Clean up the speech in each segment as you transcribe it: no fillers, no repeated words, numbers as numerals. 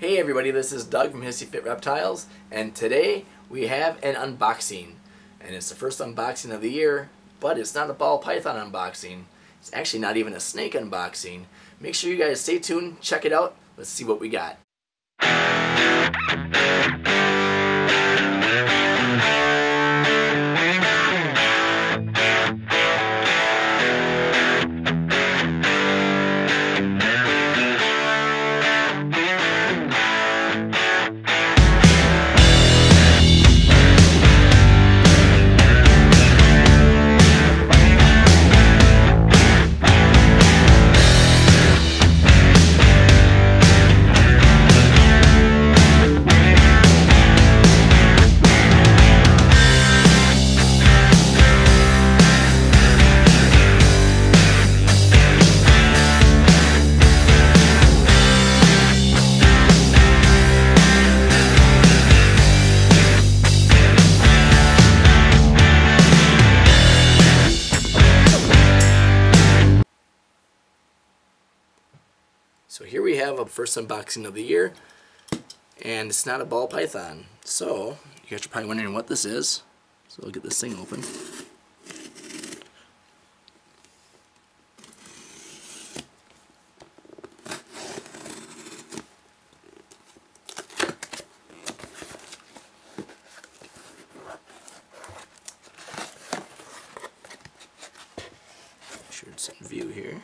Hey everybody, this is Doug from Hissy Reptiles, and today we have an unboxing. And it's the first unboxing of the year, but it's not a ball python unboxing. It's actually not even a snake unboxing. Make sure you guys stay tuned, check it out, let's see what we got. So here we have a first unboxing of the year, and it's not a ball python. So you guys are probably wondering what this is. So we'll get this thing open. Make sure it's in view here.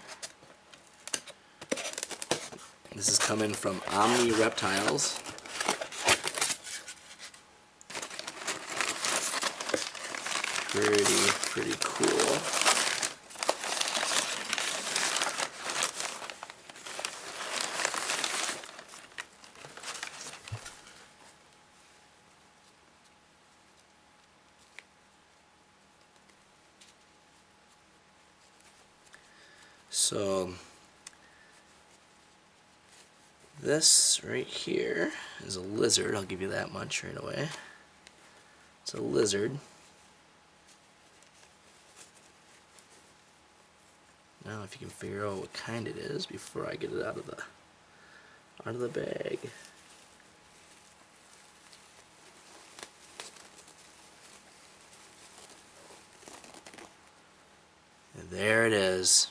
This is coming from Reptiles. Pretty cool. So this right here is a lizard. I'll give you that much right away. It's a lizard. Now if you can figure out what kind it is before I get it out of the bag. And there it is.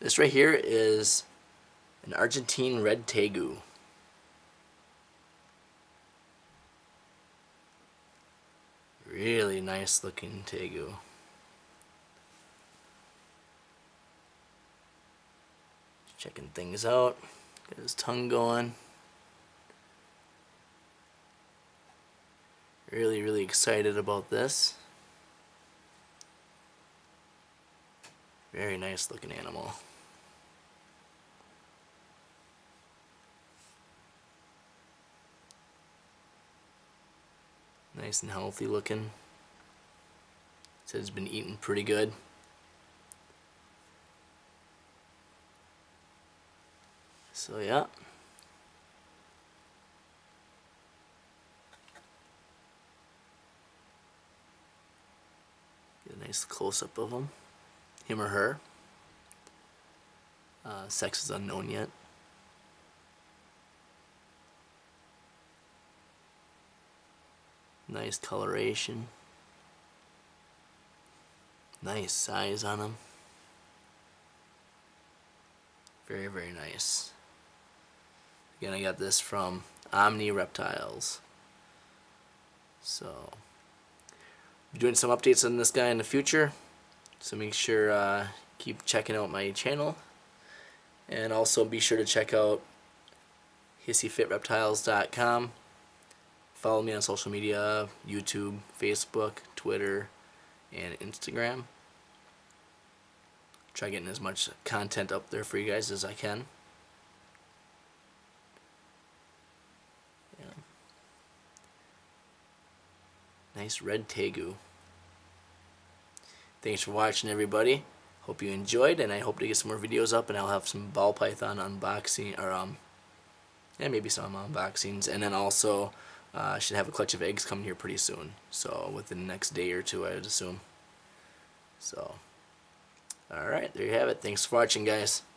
This right here is an Argentine red tegu. Really nice looking tegu. Checking things out. Got his tongue going. Really excited about this. Very nice looking animal. Nice and healthy looking. Said it's been eating pretty good. So yeah. Get a nice close-up of him or her. Sex is unknown yet. Nice coloration. Nice size on them. Very nice. Again, I got this from Reptiles. So, I'm doing some updates on this guy in the future. So make sure keep checking out my channel. And also be sure to check out HissyFitReptiles.com. Follow me on social media, YouTube, Facebook, Twitter, and Instagram. Try getting as much content up there for you guys as I can. Yeah. Nice red tegu. Thanks for watching, everybody. Hope you enjoyed, and I hope to get some more videos up, and I'll have some ball python unboxing, or yeah, maybe some unboxings, and then also I should have a clutch of eggs coming here pretty soon. So within the next day or two, I would assume. So, alright, there you have it. Thanks for watching, guys.